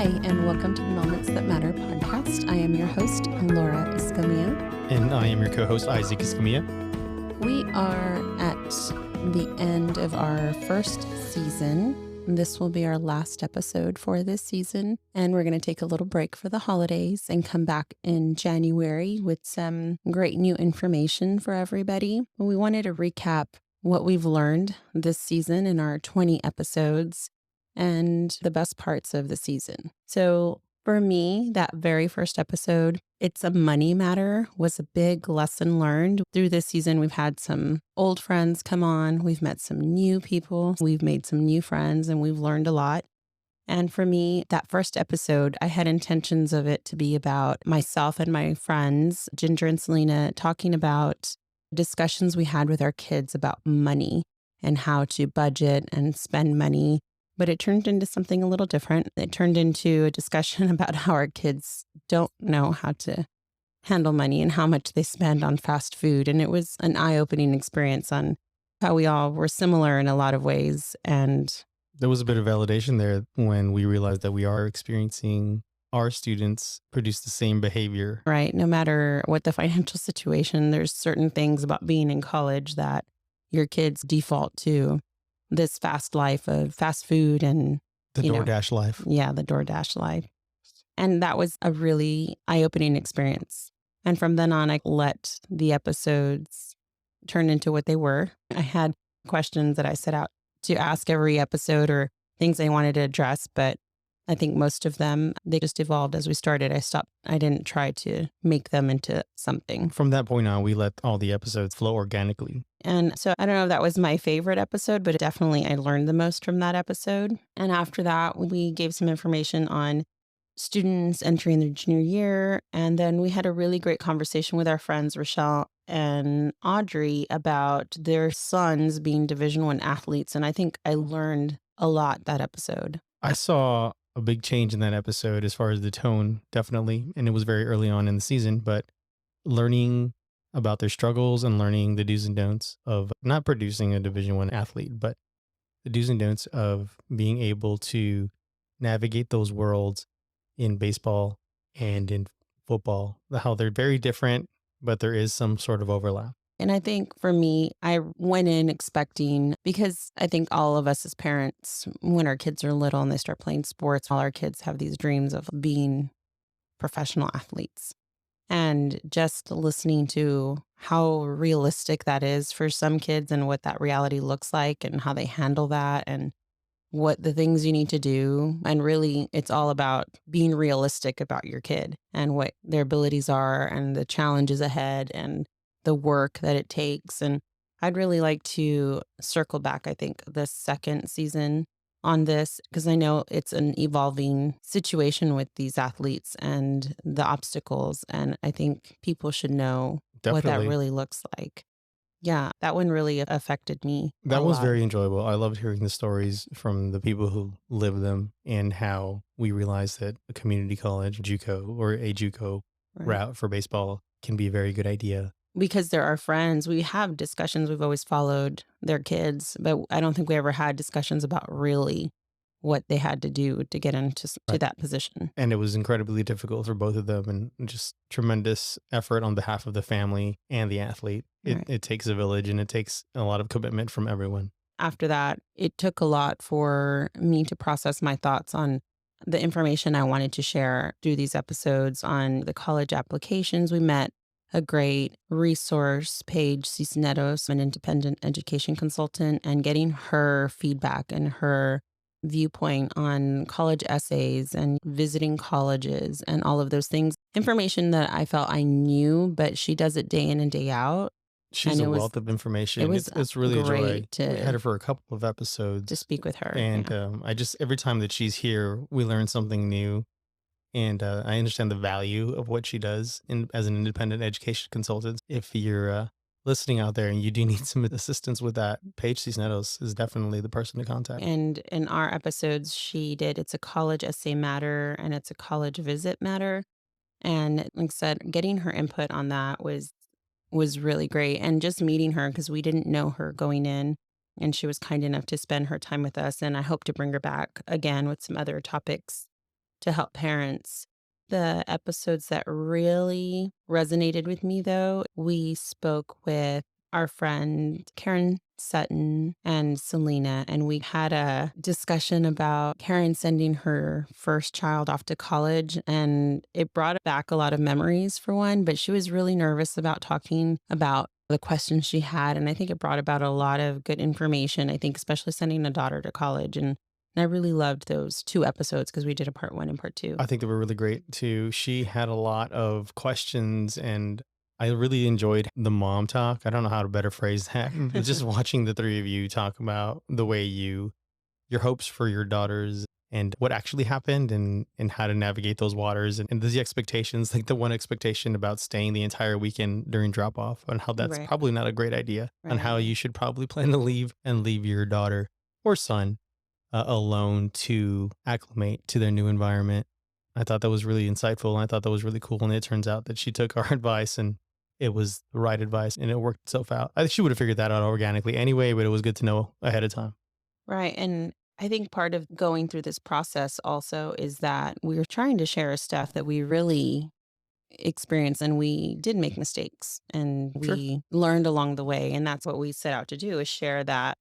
Hi, and welcome to the Moments That Matter podcast. I am your host, Laura Escamilla. And I am your co-host, Isaac Escamilla. We are at the end of our first season. This will be our last episode for this season, and we're going to take a little break for the holidays and come back in January with some great new information for everybody. We wanted to recap what we've learned this season in our 20 episodes and the best parts of the season. So for me, that very first episode, It's a Money Matter, was a big lesson learned. Through this season, we've had some old friends come on. We've met some new people. We've made some new friends, and we've learned a lot. And for me, that first episode, I had intentions of it to be about myself and my friends, Ginger and Selena, talking about discussions we had with our kids about money and how to budget and spend money. But it turned into something a little different. It turned into a discussion about how our kids don't know how to handle money and how much they spend on fast food. And it was an eye-opening experience on how we all were similar in a lot of ways. And there was a bit of validation there when we realized that we are experiencing our students produce the same behavior. Right. No matter what the financial situation, there's certain things about being in college that your kids default to. This fast life of fast food and the DoorDash life. Yeah, the DoorDash life. And that was a really eye-opening experience. And from then on, I let the episodes turn into what they were. I had questions that I set out to ask every episode or things I wanted to address, but I think most of them, they just evolved as we started. I didn't try to make them into something. From that point on, we let all the episodes flow organically. And so I don't know if that was my favorite episode, but definitely I learned the most from that episode. And after that, we gave some information on students entering their junior year. And then we had a really great conversation with our friends, Rochelle and Audrey, about their sons being Division I athletes. And I think I learned a lot that episode. I saw a big change in that episode as far as the tone, definitely. And it was very early on in the season, but learning about their struggles and learning the do's and don'ts of not producing a Division I athlete, but the do's and don'ts of being able to navigate those worlds in baseball and in football, how they're very different, but there is some sort of overlap. And I think for me, I went in expecting, because I think all of us as parents, when our kids are little and they start playing sports, all our kids have these dreams of being professional athletes. And just listening to how realistic that is for some kids and what that reality looks like and how they handle that and what the things you need to do. And really, it's all about being realistic about your kid and what their abilities are and the challenges ahead and the work that it takes. And I'd really like to circle back, I think, the second season on this, because I know it's an evolving situation with these athletes and the obstacles. And I think people should know what that really looks like. Yeah, that one really affected me. That was very enjoyable. I loved hearing the stories from the people who live them and how we realized that a community college, JUCO, or a JUCO route for baseball can be a very good idea. Because they're our friends, we have discussions. We've always followed their kids, but I don't think we ever had discussions about really what they had to do to get into to that position. And it was incredibly difficult for both of them and just tremendous effort on behalf of the family and the athlete. It takes a village and it takes a lot of commitment from everyone. After that, it took a lot for me to process my thoughts on the information I wanted to share through these episodes on the college applications. We met a great resource, Paige Cisneros, an independent education consultant, and getting her feedback and her viewpoint on college essays and visiting colleges and all of those things. Information that I felt I knew, but she does it day in and day out. She's a wealth of information. It's really a joy. We had her for a couple of episodes to speak with her. And I just, every time that she's here, we learn something new. And I understand the value of what she does as an independent education consultant. If you're listening out there and you do need some assistance with that, Paige Cisneros is definitely the person to contact. And in our episodes, she did It's a College Essay Matter and It's a College Visit Matter. And like I said, getting her input on that was really great. And just meeting her, because we didn't know her going in. And she was kind enough to spend her time with us. And I hope to bring her back again with some other topics to help parents. The episodes that really resonated with me, though, we spoke with our friend Karen Sutton and Selena, and we had a discussion about Karen sending her first child off to college. And it brought back a lot of memories, for one, but she was really nervous about talking about the questions she had. And I think it brought about a lot of good information, I think, especially sending a daughter to college. And I really loved those 2 episodes because we did a part 1 and part 2. I think they were really great too. She had a lot of questions, and I really enjoyed the mom talk. I don't know how to better phrase that. Just watching the three of you talk about the way your hopes for your daughters and what actually happened, and how to navigate those waters, and the expectations, like the one expectation about staying the entire weekend during drop off, and how that's Right, probably not a great idea, and how right. you should probably plan to leave and leave your daughter or son alone to acclimate to their new environment. I thought that was really insightful, and I thought that was really cool. And it turns out that she took our advice, and it was the right advice, and it worked itself out. I think she would have figured that out organically anyway, but it was good to know ahead of time. Right, and I think part of going through this process also is that we were trying to share stuff that we really experienced, and we did make mistakes, and Sure. we learned along the way, and that's what we set out to do, is share that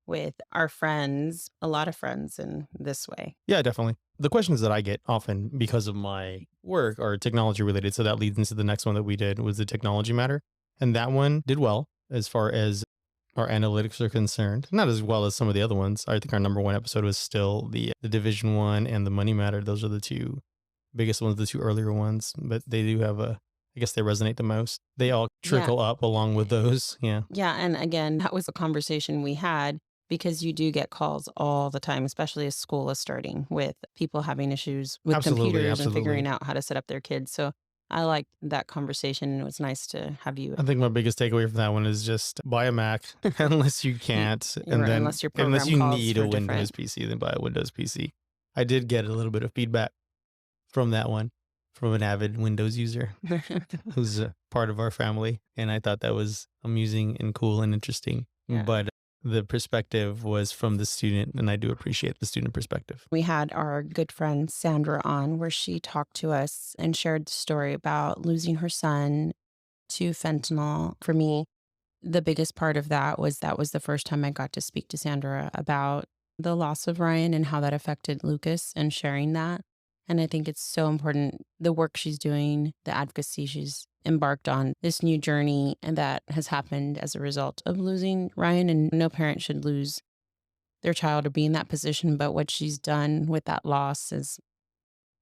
with our friends, a lot of friends in this way. Yeah, definitely. The questions that I get often because of my work are technology related. So that leads into the next one that we did, was the technology matter. And that one did well as far as our analytics are concerned. Not as well as some of the other ones. I think our number one episode was still the division one and the money matter. Those are the two biggest ones, the two earlier ones, but they do have I guess they resonate the most. They all Yeah. trickle up along with those. Yeah. Yeah, and again, that was a conversation we had because you do get calls all the time, especially as school is starting, with people having issues with Absolutely. computers and Absolutely. figuring out how to set up their kids. So I liked that conversation, and it was nice to have you. I think my biggest takeaway from that one is just buy a Mac unless you You can't, you're and right, then unless your unless program you calls need a for Windows different. PC, then buy a Windows PC. I did get a little bit of feedback from that one from an avid Windows user who's a part of our family, and I thought that was amusing and cool and interesting. Yeah. But the perspective was from the student, and I do appreciate the student perspective. We had our good friend Sandra on where she talked to us and shared the story about losing her son to fentanyl. For me, the biggest part of that was the first time I got to speak to Sandra about the loss of Ryan and how that affected Lucas, and sharing that. And I think it's so important, the work she's doing, the advocacy she's embarked on, this new journey, and that has happened as a result of losing Ryan. And no parent should lose their child or be in that position, but what she's done with that loss is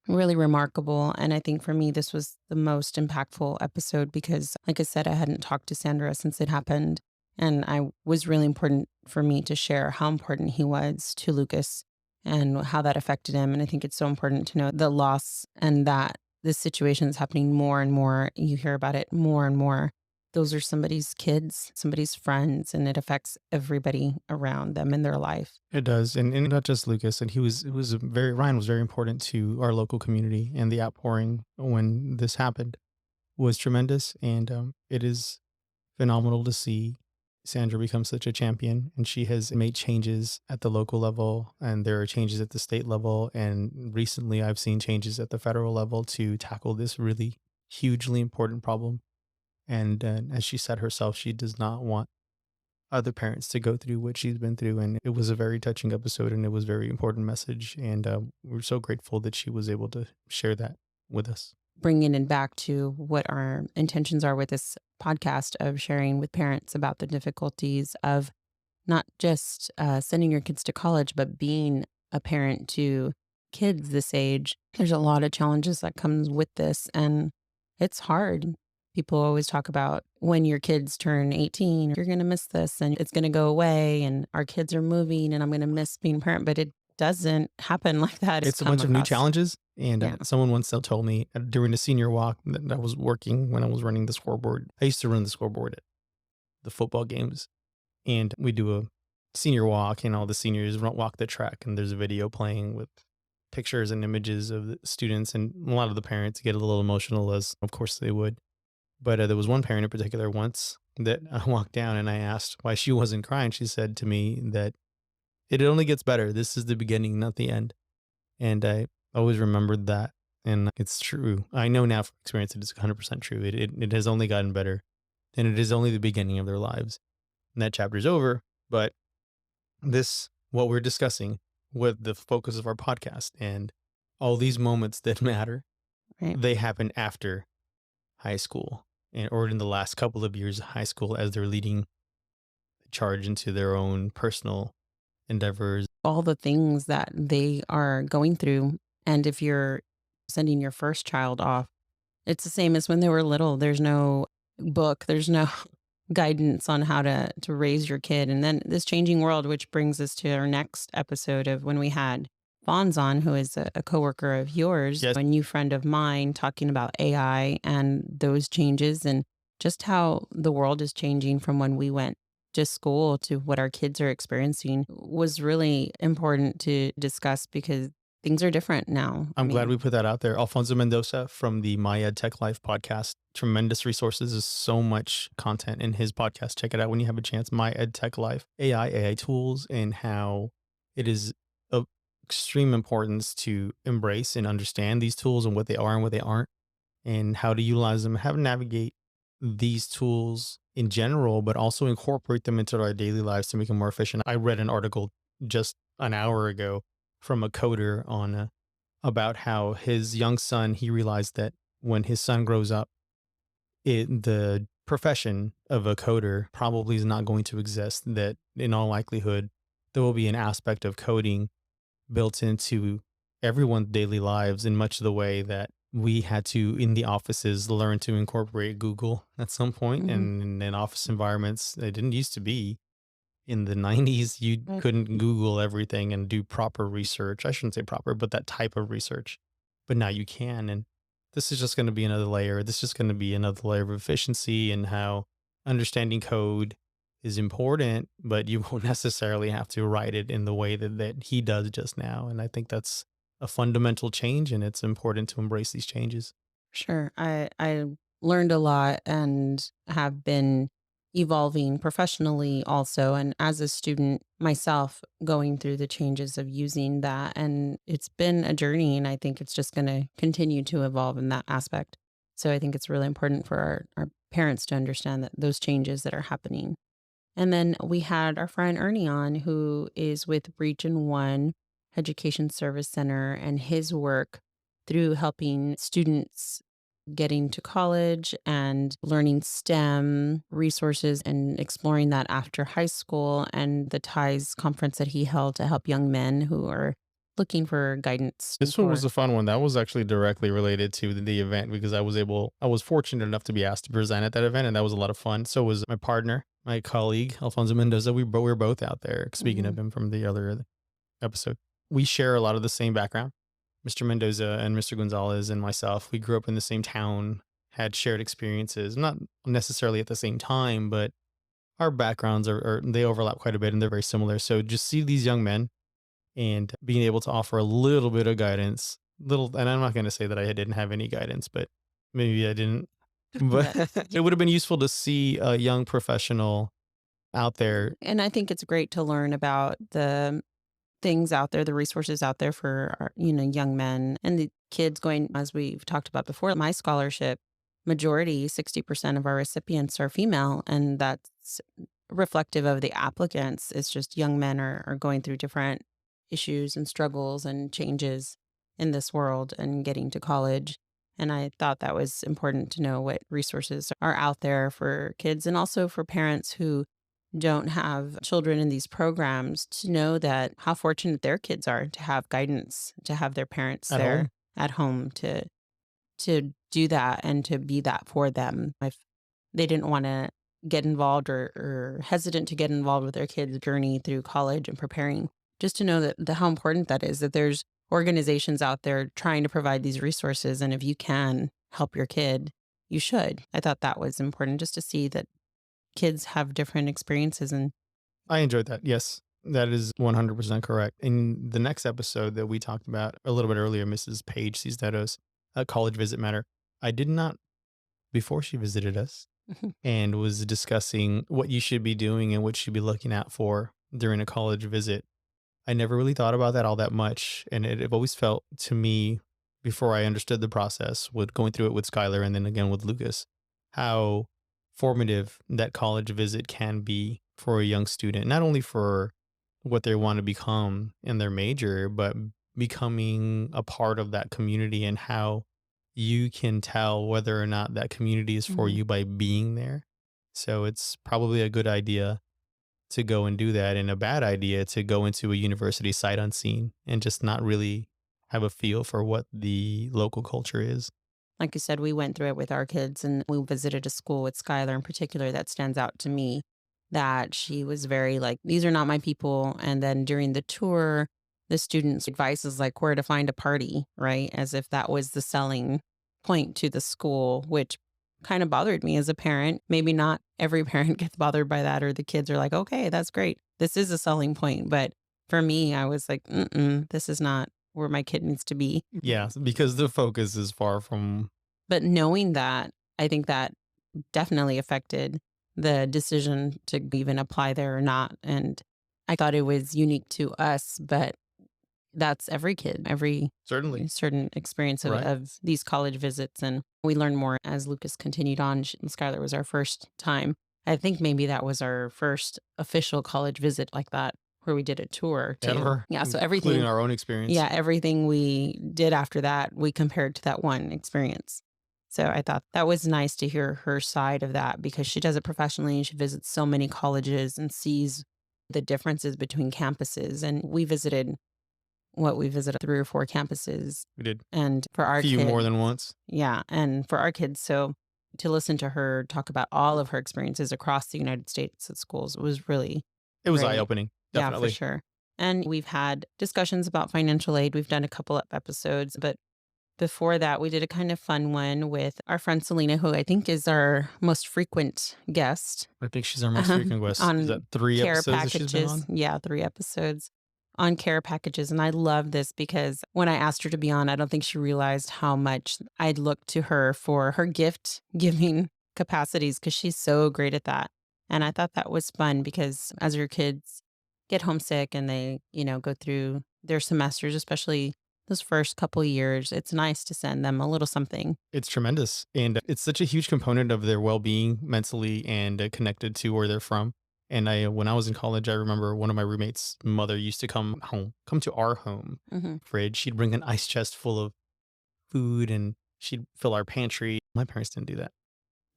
really remarkable. And I think for me, this was the most impactful episode because, like I said, I hadn't talked to Sandra since it happened. And I was really important for me to share how important he was to Lucas and how that affected him. And I think it's so important to know the loss, and that this situation is happening more and more. You hear about it more and more. Those are somebody's kids, somebody's friends, and it affects everybody around them in their life. It does, and not just Lucas. And it was a very Ryan was very important to our local community, and the outpouring when this happened was tremendous. And it is phenomenal to see Sandra become such a champion, and she has made changes at the local level, and there are changes at the state level, and recently I've seen changes at the federal level to tackle this really hugely important problem. And as she said herself, she does not want other parents to go through what she's been through. And it was a very touching episode, and it was a very important message. And we're so grateful that she was able to share that with us. Bringing it back to what our intentions are with this podcast of sharing with parents about the difficulties of not just sending your kids to college, but being a parent to kids this age. There's a lot of challenges that comes with this, and it's hard. People always talk about when your kids turn 18, you're going to miss this and it's going to go away, and our kids are moving and I'm going to miss being a parent, but it doesn't happen like that. It's It's a come bunch of new across. challenges. And Yeah. someone once told me during a senior walk that I was working when I was running the scoreboard. I used to run the scoreboard at the football games, and we do a senior walk, and all the seniors walk the track, and there's a video playing with pictures and images of the students, and a lot of the parents get a little emotional, as of course they would. But there was one parent in particular once that I walked down, and I asked why she wasn't crying. She said to me that it only gets better. This is the beginning, not the end. And Always remembered that. And it's true. I know now from experience that it's 100% true. It has only gotten better, and it is only the beginning of their lives. And that chapter's over. But what we're discussing, with the focus of our podcast and all these moments that matter, Right. they happen after high school or in the last couple of years of high school as they're leading the charge into their own personal endeavors. All the things that they are going through. And if you're sending your first child off, it's the same as when they were little. There's no book, there's no guidance on how to raise your kid. And then this changing world, which brings us to our next episode of when we had Fonz on, who is a coworker of yours, Yes, a new friend of mine, talking about AI and those changes and just how the world is changing from when we went to school to what our kids are experiencing was really important to discuss because things are different now. I I'm glad mean, we put that out there. Alfonso Mendoza from the My Ed Tech Life podcast. Tremendous resources. There's so much content in his podcast. Check it out when you have a chance. My Ed Tech Life, AI tools, and how it is of extreme importance to embrace and understand these tools and what they are and what they aren't, and how to utilize them, how to navigate these tools in general, but also incorporate them into our daily lives to make them more efficient. I read an article just an hour ago from a coder on about how his young son, he realized that when his son grows up, the profession of a coder probably is not going to exist. That in all likelihood, there will be an aspect of coding built into everyone's daily lives in much of the way that we had to in the offices learn to incorporate Google at some point. mhm, And in office environments, it didn't used to be. In the 90s, you right. couldn't Google everything and do proper research. I shouldn't say proper, but that type of research. But now you can. And this is just going to be another layer. This is just going to be another layer of efficiency and how understanding code is important, but you won't necessarily have to write it in the way that he does just now. And I think that's a fundamental change, and it's important to embrace these changes. Sure. I learned a lot and have been evolving professionally also and as a student myself going through the changes of using that and it's been a journey and I think it's just going to continue to evolve in that aspect. So I think it's really important for our parents to understand that those changes that are happening. And then we had our friend Ernie on, who is with Region 1 Education Service Center, and his work through helping students getting to college and learning STEM resources and exploring that after high school, and the TIES conference that he held to help young men who are looking for guidance This one was for. a fun one. That was actually directly related to the event because I was fortunate enough to be asked to present at that event, and that was a lot of fun. So was my partner, my colleague, Alfonso Mendoza. We were both out there. Speaking Mhm. of him from the other episode, we share a lot of the same background. Mr. Mendoza and Mr. Gonzalez and myself, we grew up in the same town, had shared experiences, not necessarily at the same time, but our backgrounds they overlap quite a bit and they're very similar. So just see these young men and being able to offer a little bit of guidance, and I'm not going to say that I didn't have any guidance, but maybe I didn't. But Yeah. it would have been useful to see a young professional out there. And I think it's great to learn about the things out there, the resources out there for our, young men and the kids going, as we've talked about before, my scholarship, majority, 60% of our recipients are female. And that's reflective of the applicants. It's just young men are going through different issues and struggles and changes in this world and getting to college. And I thought that was important to know what resources are out there for kids and also for parents who don't have children in these programs to know that how fortunate their kids are to have guidance, to have their parents At there home. at home to do that and to be that for them. If they didn't want to get involved or hesitant to get involved with their kids' journey through college and preparing, just to know that how important that is, that there's organizations out there trying to provide these resources. And if you can help your kid, you should. I thought that was important just to see that kids have different experiences and. I enjoyed that. Yes, that is 100% correct. In the next episode that we talked about a little bit earlier, Mrs. Page Cisneros, a college visit matter. I did not, before she visited us, and was discussing what you should be doing and what you should be looking out for during a college visit. I never really thought about that all that much, and it always felt to me, before I understood the process with going through it with Skylar and then again with Lucas, how formative that college visit can be for a young student, not only for what they want to become in their major, but becoming a part of that community and how you can tell whether or not that community is for Mhm. you by being there. So it's probably a good idea to go and do that, and a bad idea to go into a university sight unseen and just not really have a feel for what the local culture is. Like you said, we went through it with our kids and we visited a school with Skylar in particular that stands out to me that she was very like, these are not my people. And then during the tour, the students' advice is like where to find a party, right? As if that was the selling point to the school, which kind of bothered me as a parent. Maybe not every parent gets bothered by that, or the kids are like, okay, that's great. This is a selling point. But for me, I was like, this is not where my kid needs to be. Yeah, because the focus is far from. But knowing that, I think that definitely affected the decision to even apply there or not. And I thought it was unique to us, but that's every kid, every Certainly. certain experience Right. of these college visits. And we learned more as Lucas continued on. Skylar was our first time. I think maybe that was our first official college visit like that, where we did a tour too. Ever, Yeah. So including everything, our own experience. yeah, everything we did after that, we compared to that one experience. So I thought that was nice to hear her side of that because she does it professionally and she visits so many colleges and sees the differences between campuses. And we visited 3 or 4 campuses. We did And for a our few more kid, than once. yeah, and for our kids, so to listen to her talk about all of her experiences across the United States at schools was really It was eye great. opening, Yeah, for definitely. sure. And we've had discussions about financial aid. We've done a couple of episodes, but before that, we did a kind of fun one with our friend Selena, who I think is our most frequent guest I think she's our most frequent guest. Is that on 3 care episodes that she's been packages. on? Yeah, 3 episodes on care packages. And I love this because when I asked her to be on, I don't think she realized how much I'd looked to her for her gift giving capacities because she's so great at that. And I thought that was fun because as your kids get homesick and they, go through their semesters, especially those first couple years, it's nice to send them a little something. It's tremendous, and it's such a huge component of their well-being mentally and, connected to where they're from. And when I was in college, I remember one of my roommates' mother used to come to our home Hmm. fridge. She'd bring an ice chest full of food, and she'd fill our pantry. My parents didn't do that.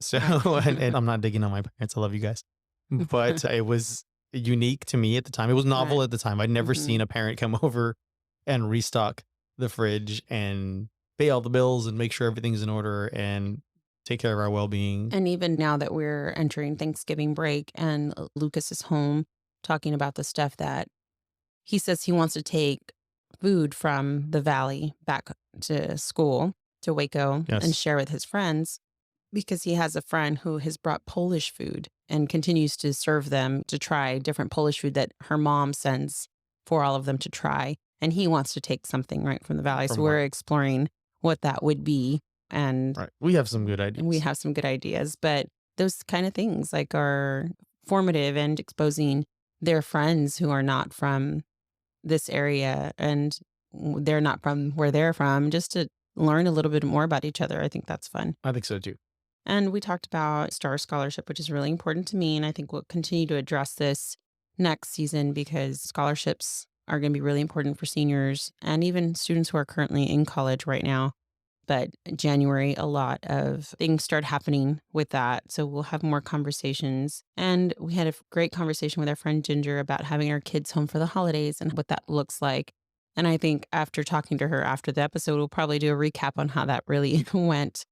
So, Right. and I'm not digging on my parents. I love you guys. But it was unique to me at the time. It was Right. novel at the time. I'd never Hmm. seen a parent come over and restock the fridge and pay all the bills and make sure everything's in order and take care of our well-being. And even now that we're entering Thanksgiving break and Lucas is home talking about the stuff that he says he wants to take food from the valley back to school, to Waco, and Yes, share with his friends because he has a friend who has brought Polish food and continues to serve them to try different Polish food that her mom sends for all of them to try. And he wants to take something right from the valley. So from we're work. exploring what that would be. And Right. We have some good we ideas. have some good ideas, but those kind of things like are formative and exposing their friends who are not from this area and they're not from where they're from just to learn a little bit more about each other. I think that's fun. I think so too. And we talked about Star Scholarship, which is really important to me. And I think we'll continue to address this next season because scholarships are going to be really important for seniors and even students who are currently in college right now. But January, a lot of things start happening with that. So we'll have more conversations. And we had a great conversation with our friend Ginger about having our kids home for the holidays and what that looks like. And I think after talking to her after the episode, we'll probably do a recap on how that really went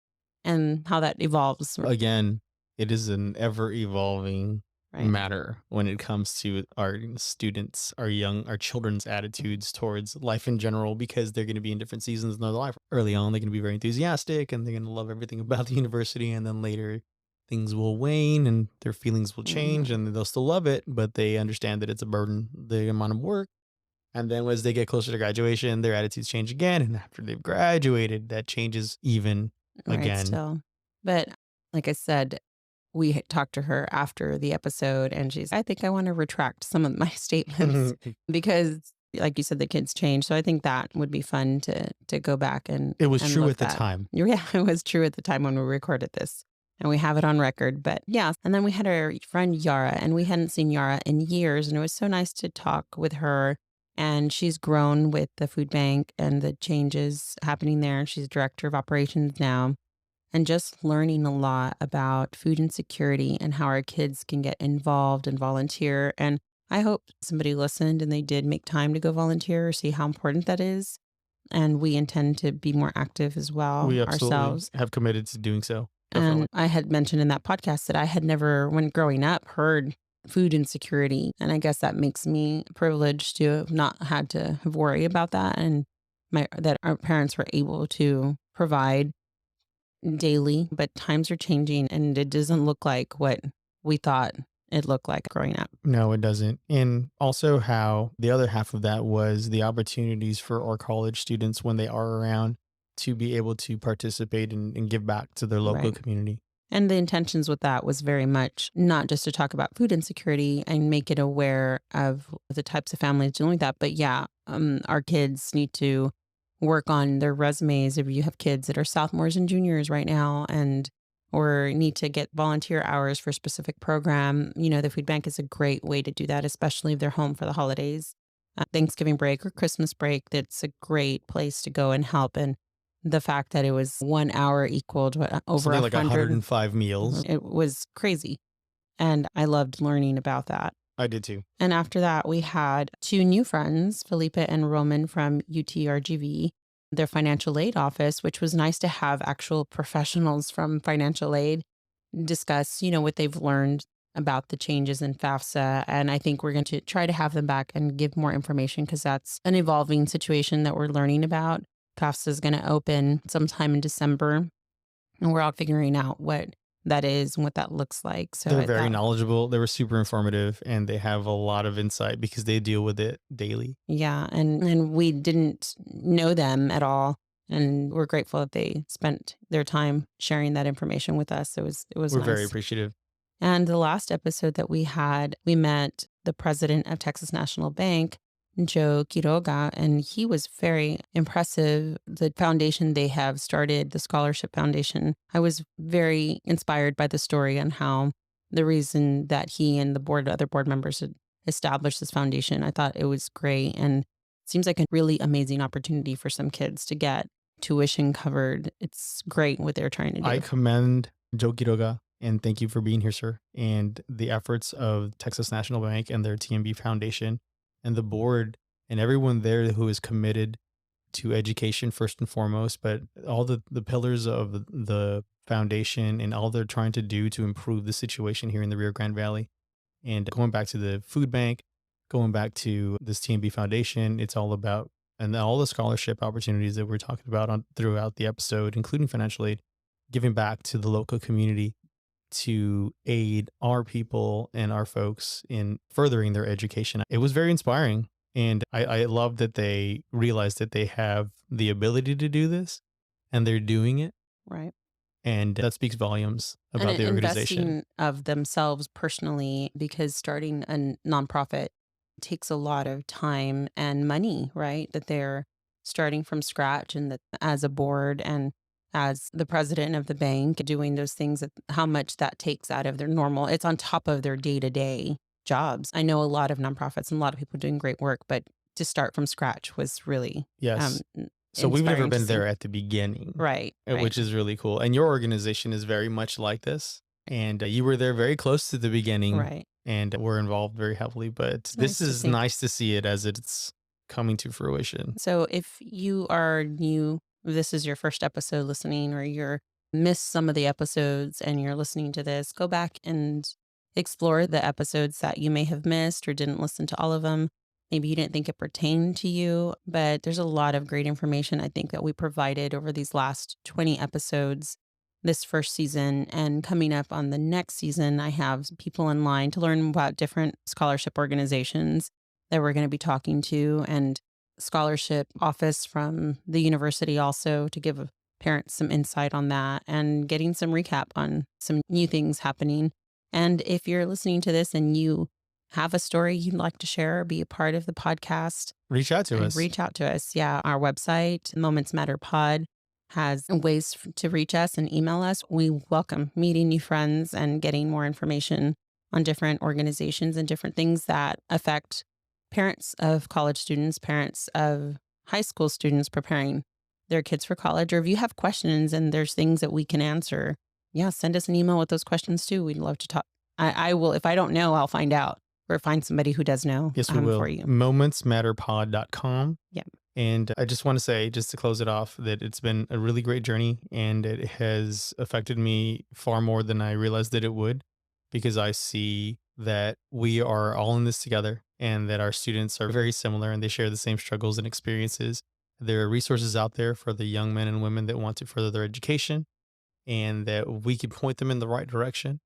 and how that evolves. Again, it is an ever evolving Right. matter when it comes to our students, our children's attitudes towards life in general, because they're going to be in different seasons in their life. Early on, they're going to be very enthusiastic and they're going to love everything about the university. And then later, things will wane and their feelings will change Mhm. and they'll still love it, but they understand that it's a burden, the amount of work. And then as they get closer to graduation, their attitudes change again. And after they've graduated, that changes even Right. again. Still. But like I said, we had talked to her after the episode and I think I want to retract some of my statements because Like you said, the kids change. So I think that would be fun to go back It was and true look at the at. time. Yeah, it was true at the time when we recorded this. And we have it on record. But yeah. And then we had our friend Yara, and we hadn't seen Yara in years. And it was so nice to talk with her. And she's grown with the food bank and the changes happening there. She's director of operations now, and just learning a lot about food insecurity and how our kids can get involved and volunteer. And I hope somebody listened and they did make time to go volunteer or see how important that is. And we intend to be more active as well We absolutely ourselves. have committed to doing so. And Definitely. I had mentioned in that podcast that I had never, when growing up, heard food insecurity. And I guess that makes me privileged to have not had to have worry about that. And that our parents were able to provide daily, but times are changing and it doesn't look like what we thought it looked like growing up. No, it doesn't. And also, how the other half of that was the opportunities for our college students when they are around to be able to participate and give back to their local Right. community. And the intentions with that was very much not just to talk about food insecurity and make it aware of the types of families dealing with that, but yeah, our kids need to work on their resumes. If you have kids that are sophomores and juniors right now, and or need to get volunteer hours for a specific program, the food bank is a great way to do that, especially if they're home for the holidays, Thanksgiving break or Christmas break. That's a great place to go and help. And the fact that it was 1 hour equaled over Something a like hundred, 105 meals. it was crazy. And I loved learning about that. I did too. And after that, we had two new friends, Felipe and Roman from UTRGV, their financial aid office, which was nice to have actual professionals from financial aid discuss, what they've learned about the changes in FAFSA. And I think we're going to try to have them back and give more information because that's an evolving situation that we're learning about. FAFSA is going to open sometime in December, and we're all figuring out what that is and what that looks like. So They're I very thought, knowledgeable. They were super informative and they have a lot of insight because they deal with it daily. yeah, and we didn't know them at all, and we're grateful that they spent their time sharing that information with us. It was We're very nice. appreciative. And the last episode that we had, we met the president of Texas National Bank, Joe Quiroga, and he was very impressive. The foundation they have started, the Scholarship Foundation, I was very inspired by the story on how the reason that he and other board members had established this foundation. I thought it was great and seems like a really amazing opportunity for some kids to get tuition covered. It's great what they're trying to I do. commend Joe Quiroga and thank you for being here, sir. And the efforts of Texas National Bank and their TMB Foundation and the board and everyone there who is committed to education first and foremost, but all the pillars of the foundation and all they're trying to do to improve the situation here in the Rio Grande Valley. And going back to the food bank, going back to this TMB Foundation, it's all about and all the scholarship opportunities that we're talking about on throughout the episode, including financial aid, giving back to the local community to aid our people and our folks in furthering their education. It was very inspiring. And I love that they realize that they have the ability to do this and they're doing it. Right. And that speaks volumes And about the organization. investing of themselves personally, because starting a nonprofit takes a lot of time and money, right? That they're starting from scratch, and that as a board and as the president of the bank doing those things, that how much that takes out of their normal, it's on top of their day-to-day jobs. I know a lot of nonprofits and a lot of people doing great work, but to start from scratch was really Yes. So we've never inspiring to been see. there at the beginning, Right, right, which is really cool. And your organization is very much like this. And you were there very close to the beginning right. and were involved very heavily. But It's this nice to is see. nice to see it as it's coming to fruition. So if you are new, this is your first episode listening, or you're missed some of the episodes and you're listening to this, go back and explore the episodes that you may have missed or didn't listen to all of them. Maybe you didn't think it pertained to you, but there's a lot of great information I think that we provided over these last 20 episodes this first season. And coming up on the next season, I have people in line to learn about different scholarship organizations that we're going to be talking to, and scholarship office from the university also, to give parents some insight on that and getting some recap on some new things happening. And if you're listening to this and you have a story you'd like to share or be a part of the podcast, Reach out to us. reach out to us. Yeah, our website, Moments Matter Pod, has ways to reach us and email us. We welcome meeting new friends and getting more information on different organizations and different things that affect parents of college students, parents of high school students preparing their kids for college. Or if you have questions and there's things that we can answer, yeah, send us an email with those questions too. We'd love to talk. I will, if I don't know, I'll find out or find somebody who does know Yes, we will. for you. momentsmatterpod.com. Yeah. And I just want to say, just to close it off, that it's been a really great journey and it has affected me far more than I realized that it would, because I see that we are all in this together and that our students are very similar and they share the same struggles and experiences. There are resources out there for the young men and women that want to further their education, and that we can point them in the right direction.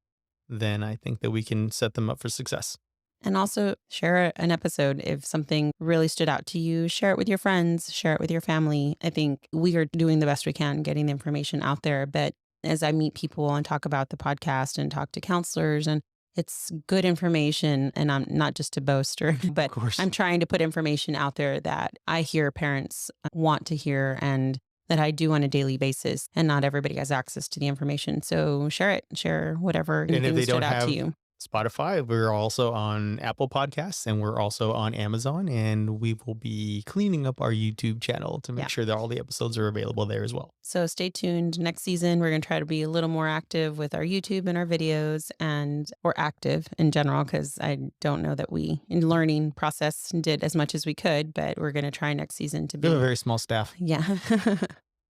Then I think that we can set them up for success. And also share an episode if something really stood out to you. Share it with your friends, share it with your family. I think we are doing the best we can getting the information out there. But as I meet people and talk about the podcast and talk to counselors, and it's good information, and I'm not just to boast, but I'm trying to put information out there that I hear parents want to hear and that I do on a daily basis, and not everybody has access to the information. So share it, share whatever And if they stood don't out have to you. Spotify, we're also on Apple Podcasts and we're also on Amazon, and we will be cleaning up our YouTube channel to make sure that all the episodes are available there as well. So stay tuned. Next season, we're going to try to be a little more active with our YouTube and our videos, and or active in general, because I don't know that we, in learning process, did as much as we could, but we're going to try next season to We be have a very small staff. Yeah.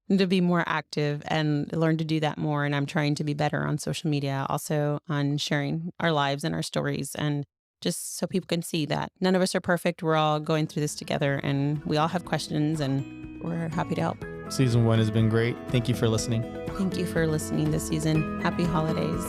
To be more active and learn to do that more. And I'm trying to be better on social media, also on sharing our lives and our stories, and just so people can see that none of us are perfect. We're all going through this together and we all have questions, and we're happy to help. Season 1 has been great. Thank you for listening. Thank you for listening this season. Happy holidays.